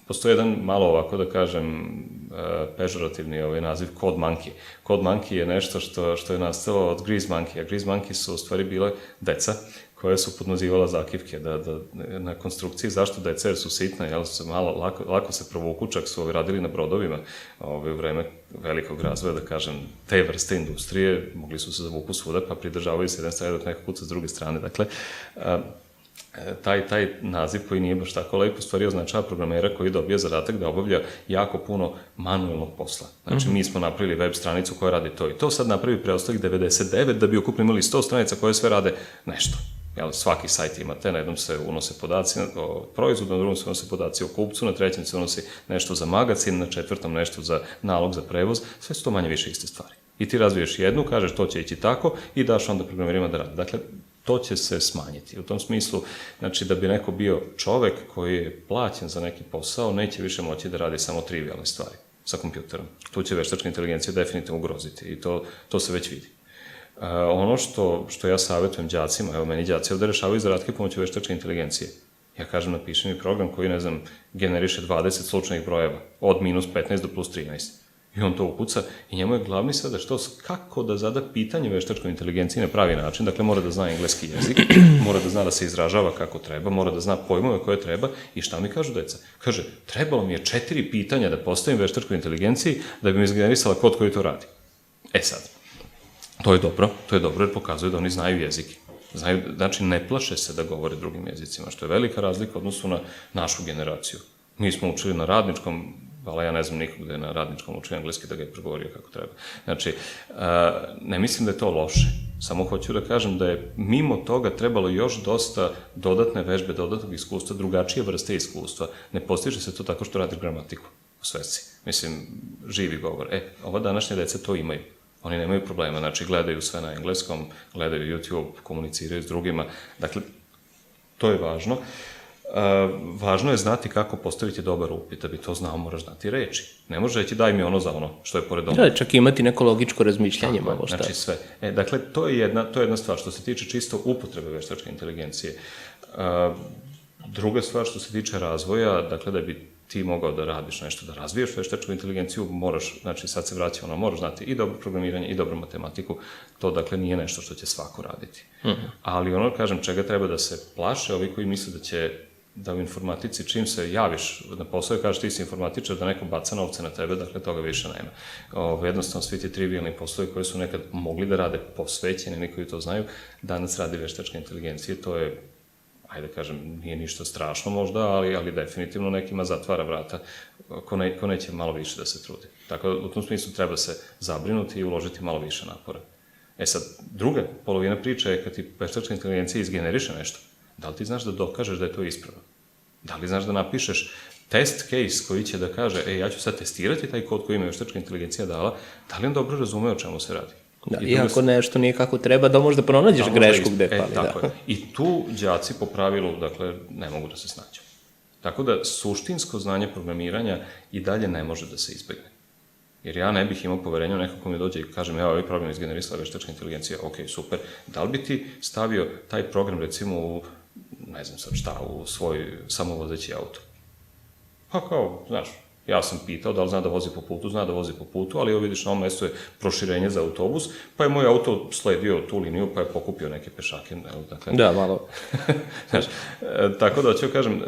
postoji jedan malo ovako, da kažem, pežorativni naziv Code Monkey. Code Monkey je nešto što je nastalo od Grease Monkey, a Grease Monkey su u stvari bile deca koje su podnozivala zakivke na konstrukciji. Zašto deca? Jer su sitna, jel su malo lako se provuku, čak su radili na brodovima u vreme velikog razvoja, da kažem, te vrste industrije, mogli su se zavuku svuda, pa pridržavaju se jedan strane dok neko kuca s druge strane. Dakle, taj naziv koji nije baš tako lep, u stvari označava programera koji dobija zadatak da obavlja jako puno manuelnog posla. Znači, mi smo napravili web stranicu koja radi to i to, sad napravi preostalih 99 da bi ukupno imali 100 stranica koje sve rade nešto. Svaki sajt imate, na jednom se unose podaci o proizvodu, na drugom se unose podaci o kupcu, na trećem se unosi nešto za magazin, na četvrtom nešto za nalog za prevoz, sve su to manje više iste stvari. I ti razviješ jednu, kažeš to će ići tako i daš onda programerima da rade. Dakle, to će se smanjiti. U tom smislu, znači da bi neko bio čovek koji je plaćen za neki posao, neće više moći da radi samo trivialne stvari sa kompjuterom. Tu će veštačka inteligencija definitivno ugroziti i to se već vidi. Ono što ja savjetujem đacima, evo meni đaci ovde rešavaju zadatke pomoću veštačke inteligencije. Ja kažem, napiši mi program koji, ne znam, generiše 20 slučajnih brojeva, od -15 do +13. I on to ukuca i njemu je glavni sada kako da zada pitanje veštačkoj inteligenciji na pravi način, dakle mora da zna engleski jezik, mora da zna da se izražava kako treba, mora da zna pojmove koje treba i šta mi kažu deca? Kaže, trebalo mi je 4 pitanja da postavim veštačkoj inteligenciji da bi mi izgenerisala kod koji to radi. E sad, to je dobro jer pokazuje da oni znaju jezike. Znači, ne plaše se da govore drugim jezicima, što je velika razlika u odnosu na našu generaciju. Mi smo učili na radničkom, ali ja ne znam nikog da je na radničkom učio engleski da ga je progovorio kako treba. Znači, ne mislim da je to loše, samo hoću da kažem da je mimo toga trebalo još dosta dodatne vežbe, dodatnog iskustva, drugačije vrste iskustva. Ne postiže se to tako što radiš gramatiku u svesci. Mislim, živi govor. Ova današnja deca to imaju. Oni nemaju problema, znači gledaju sve na engleskom, gledaju YouTube, komuniciraju s drugima. Dakle, to je važno. Važno je znati kako postaviti dobar upit, da bi to znao moraš znati reči. Ne može reći daj mi ono za ono što je pored ono. Da, čak imati neko logičko razmišljanje malo šta. Znači sve. Dakle, to je jedna stvar što se tiče čisto upotrebe veštačke inteligencije. Druga stvar što se tiče razvoja, dakle da bi ti mogao da radiš nešto, da razviješ veštačku inteligenciju, moraš, znači sad se vraća moraš znati i dobro programiranje i dobru matematiku, to dakle nije nešto što će svako raditi. Ali ono, kažem, čega treba da se plaše, ovi koji misle da u informatici čim se javiš na posao i kažeš ti si informatičar, da neko baca novce na tebe, dakle toga više nema. Jednostavno svi ti trivialni poslovi koji su nekad mogli da rade posvećeni, neki koji to znaju, danas radi veštačka inteligencija, to je, ajde kažem, nije ništa strašno možda, ali definitivno nekima zatvara vrata ko neće malo više da se trudi. Tako da u tom smislu treba se zabrinuti i uložiti malo više napora. Sad, druga polovina priče je kad ti veštačka inteligencija izgeneriše nešto. Da li ti znaš da dokažeš da je to ispravno? Da li znaš da napišeš test case koji će da kaže, ja ću sad testirati taj kod koji ima veštačka inteligencija dala, da li on dobro razume o čemu se radi? Da, iako nešto nije kako treba, da možda pronađeš grešku gde pali. Tako je. I tu đaci po pravilu, dakle, ne mogu da se snađu. Tako da suštinsko znanje programiranja i dalje ne može da se izbegne. Jer ja ne bih imao poverenja u nekog ko mi dođe i kažem, ovaj program izgenerisala veštačka inteligencija, ok, super. Da li bi ti stavio taj program, recimo, u, ne znam sad šta, u svoj samovozeći auto? Pa kao, znaš, ja sam pitao da li zna da vozi po putu, ali evo vidiš na ovom mestu je proširenje za autobus, pa je moj auto sledio tu liniju, pa je pokupio neke pešake. Dakle, da, malo. Znaš, tako da ću kažem,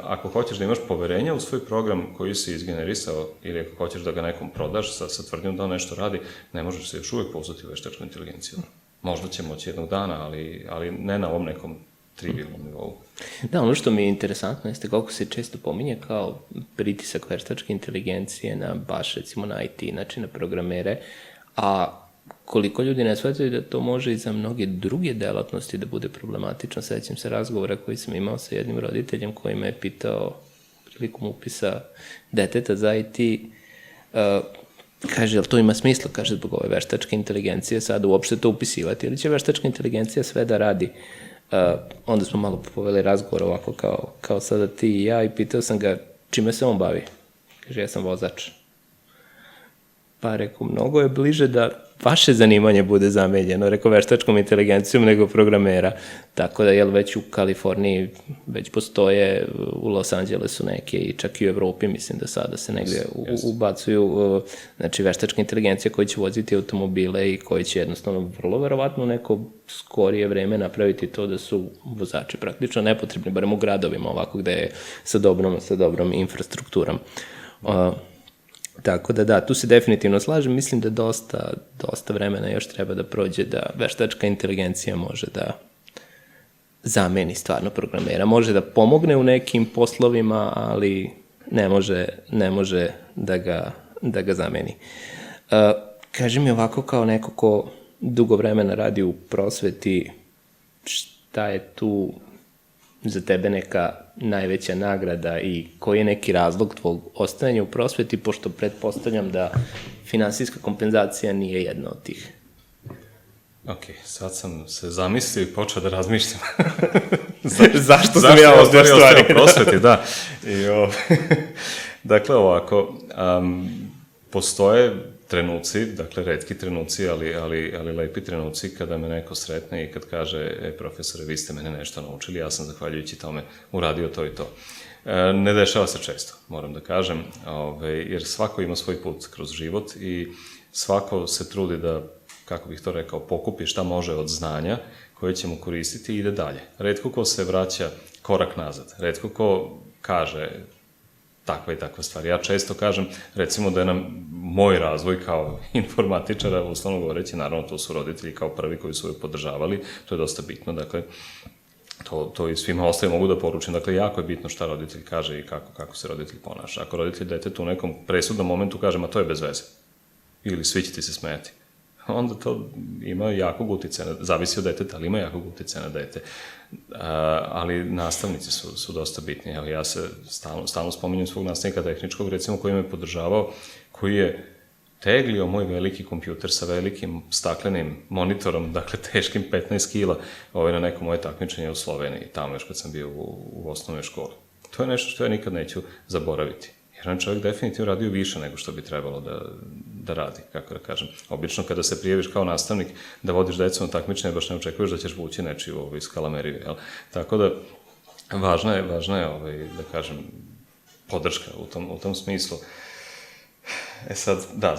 ako hoćeš da imaš poverenja u svoj program koji si izgenerisao, ili ako hoćeš da ga nekom prodaš sa tvrdnjom da on nešto radi, ne možeš se još uvek pouzdati u veštačku inteligenciju. Možda će moći jednog dana, ali ne na ovom nekom trivialnom nivou. Da, ono što mi je interesantno jeste koliko se često pominje kao pritisak veštačke inteligencije na baš recimo na IT, znači na programere, a koliko ljudi ne shvataju da to može i za mnoge druge delatnosti da bude problematično. Sećam se razgovora koji sam imao sa jednim roditeljem koji me je pitao prilikom upisa deteta za IT, kaže, jel to ima smisla, kaže, zbog ove veštačke inteligencije sada uopšte to upisivati, ili će veštačka inteligencija sve da radi? Onda smo malo poveli razgovor ovako kao sada ti i ja i pitao sam ga čime se on bavi. Kaže, ja sam vozač. Pa rekao, mnogo je bliže da vaše zanimanje bude zamenjeno, rekao, veštačkom inteligencijom nego programera. Tako da, već u Kaliforniji već postoje, u Los Angelesu neke i čak i u Evropi, mislim da sada se negde ubacuju, znači veštačka inteligencija koja će voziti automobile i koji će jednostavno vrlo verovatno neko skorije vreme napraviti to da su vozači praktično nepotrebni, barem u gradovima ovako gde je sa dobrom infrastrukturom. Tako da, tu se definitivno slažem. Mislim da dosta vremena još treba da prođe da veštačka inteligencija može da zameni stvarno programera. Može da pomogne u nekim poslovima, ali ne može da ga zameni. Kaži mi ovako kao neko ko dugo vremena radi u prosveti, šta je tu za tebe neka najveća nagrada i koji je neki razlog tvog ostajanja u prosveti, pošto pretpostavljam da finansijska kompenzacija nije jedna od tih? Ok, sad sam se zamislio i počeo da razmišljam. Zašto sam ja ovdje stvari? Prosveti, da. Dakle, ovako, postoje trenuci, dakle, retki trenuci, ali lepi trenuci kada me neko sretne i kad kaže, profesore, vi ste mene nešto naučili, ja sam zahvaljujući tome uradio to i to. Ne dešava se često, moram da kažem, jer svako ima svoj put kroz život i svako se trudi da, kako bih to rekao, pokupi šta može od znanja koje će mu koristiti i ide dalje. Retko ko se vraća korak nazad, retko ko kaže takva i takva stvar. Ja često kažem, recimo da je nam moj razvoj kao informatičara, uslovno govoreći, naravno to su roditelji kao prvi koji su uvijek podržavali, to je dosta bitno, dakle, to i svima ostaje mogu da poručim. Dakle, jako je bitno šta roditelj kaže i kako se roditelj ponaša. Ako roditelj detetu u nekom presudnom momentu kaže, ma to je bez veze, ili svi će ti se smeti, onda to ima jakog uticaja, zavisi od deteta, ali ima jakog uticaja na dete. Ali nastavnici su dosta bitni. Evo, ja se stalno spominjem svog nastavnika tehničkog, recimo, koji me podržavao, koji je teglio moj veliki kompjuter sa velikim staklenim monitorom, dakle teškim 15 kila, na neko moje takmičenje u Sloveniji, tamo još kad sam bio u osnovnoj školi. To je nešto što ja nikad neću zaboraviti. Jer on čovjek definitivno radio više nego što bi trebalo da radi, kako da kažem. Obično kada se prijaviš kao nastavnik da vodiš decu na takmičenje, baš ne očekuješ da ćeš vući nečiju skalameriju, jel? Tako da, važna je, da kažem, podrška u tom smislu. Sad, da,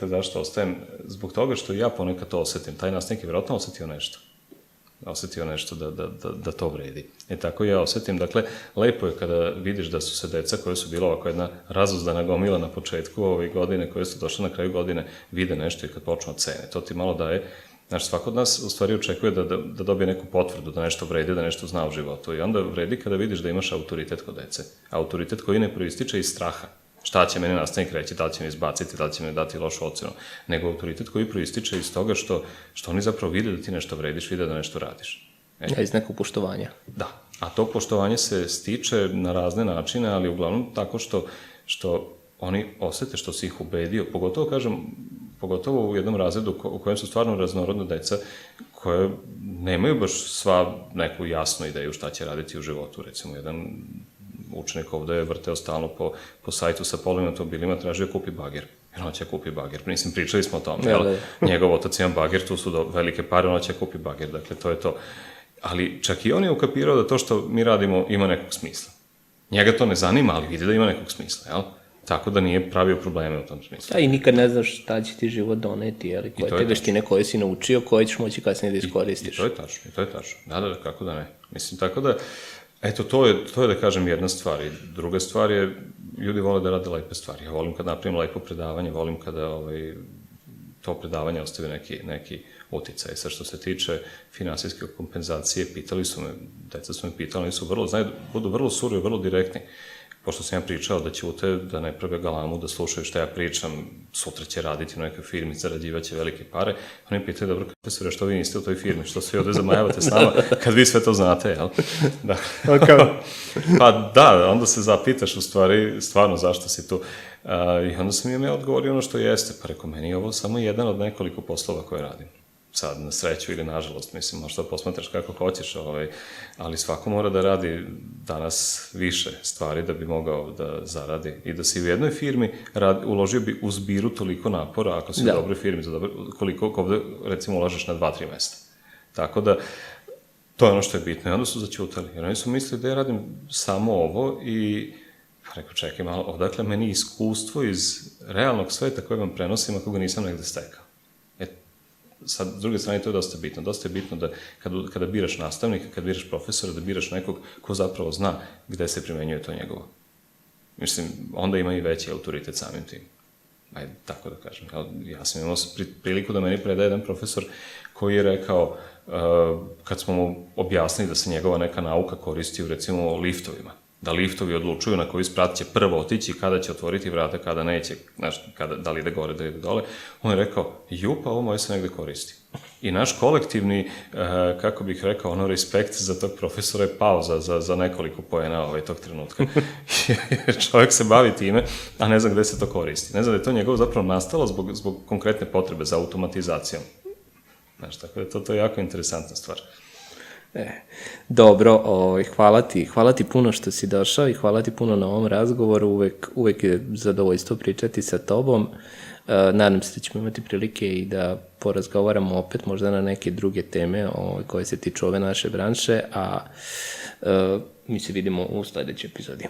zašto ostajem? Zbog toga što ja ponekad to osetim. Taj nastavnik je vjerojatno osetio nešto da to vredi. I tako ja osetim. Dakle, lepo je kada vidiš da su se deca koja su bila ovako jedna razuzdana gomila na početku godine, koje su došle na kraju godine, vide nešto i kad počnu od cene. To ti malo daje. Znači, svako od nas u stvari očekuje da dobije neku potvrdu, da nešto vredi, da nešto zna u životu. I onda vredi kada vidiš da imaš autoritet kod dece. Autoritet koji ne proističe iz straha. Šta će meni nastavnik reći, da li će me izbaciti, da li će me dati lošu ocenu, nego autoritet koji proističe iz toga što oni zapravo vide da ti nešto vrediš, vide da nešto radiš. Iz nekog poštovanja. Da, a to poštovanje se stiče na razne načine, ali uglavnom tako što oni osete što si ih ubedio, pogotovo u jednom razredu u kojem su stvarno raznorodna deca koje nemaju baš sva neku jasnu ideju šta će raditi u životu. Recimo, jedan učenik ovde je vrteo stalno po sajtu sa polovnim automobilima, tražio kupi bager. Jer on će kupi bager. Mislim, pričali smo o tome. Njegov otac ima bager, tu su velike pare, on će kupi bager. Dakle, to je to. Ali čak i on je ukapirao da to što mi radimo ima nekog smisla. Njega to ne zanima, ali vidi da ima nekog smisla, jel? Tako da nije pravio probleme u tom smislu. Da, i nikad ne znaš šta će ti život doneti, jel? Koje te veštine koje si naučio, koje ćeš moći kasnije da iskoristiš. I to je tačno. Da, kako da ne. Mislim, tako da, eto, to je da kažem jedna stvar. I druga stvar je, ljudi vole da rade lepe stvari. Ja volim kad napravim lepo predavanje, volim kada to predavanje ostavi neki uticaj. Sad što se tiče finansijske kompenzacije, deca su me pitali, budu vrlo surovi, vrlo direktni. Pošto sam ja pričao da ćute, da ne prave galamu, da slušaju šta ja pričam, sutra će raditi u nekoj firmi, zarađivaće velike pare. Oni pitaju, dobro, profesore, što vi niste u toj firmi, što se ovde zamajavate s nama, kad vi sve to znate, jel? Da. Pa da, onda se zapitaš u stvari, stvarno zašto si tu. I onda sam im ja odgovorio ono što jeste, pa rekao, meni je ovo samo jedan od nekoliko poslova koje radim. Sad, na sreću ili nažalost, mislim, možda posmatraš kako hoćeš, ali svako mora da radi danas više stvari da bi mogao da zaradi i da si u jednoj firmi uložio bi u zbiru toliko napora, ako si u dobroj firmi, koliko ovde, recimo, ulažeš na 2-3 mesta. Tako da, to je ono što je bitno. I onda su začutali, jer oni su mislili da ja radim samo ovo i rekao, čekaj malo, odakle meni iskustvo iz realnog sveta koje vam prenosim ako ga nisam negde stekao. Sad, s druge strane, to je dosta bitno. Dosta je bitno da kada biraš nastavnika, kada biraš profesora, da biraš nekog ko zapravo zna gde se primenjuje to njegovo. Mislim, onda ima i veći autoritet samim tim. Ajde, tako da kažem. Ja sam imao priliku da meni predaje jedan profesor koji je rekao, kad smo mu objasnili da se njegova neka nauka koristi u, recimo, liftovima, da liftovi odlučuju na koji sprat će prvo otići, kada će otvoriti vrata, kada neće, znaš, da li ide gore, da ide dole. On je rekao, pa ovo moje se negde koristi. I naš kolektivni, kako bih rekao, respekt za tog profesora je pao za nekoliko poena tog trenutka. Jer čovjek se bavi time, a ne zna gde se to koristi. Ne zna da je to njegovo zapravo nastalo zbog konkretne potrebe za automatizacijom. Znaš, tako da to je jako interesantna stvar. Dobro, hvala ti puno što si došao i hvala ti puno na ovom razgovoru, uvek je zadovoljstvo pričati sa tobom. Nadam se da ćemo imati prilike i da porazgovaramo opet možda na neke druge teme koje se tiču ove naše branše, a mi se vidimo u sledećoj epizodi.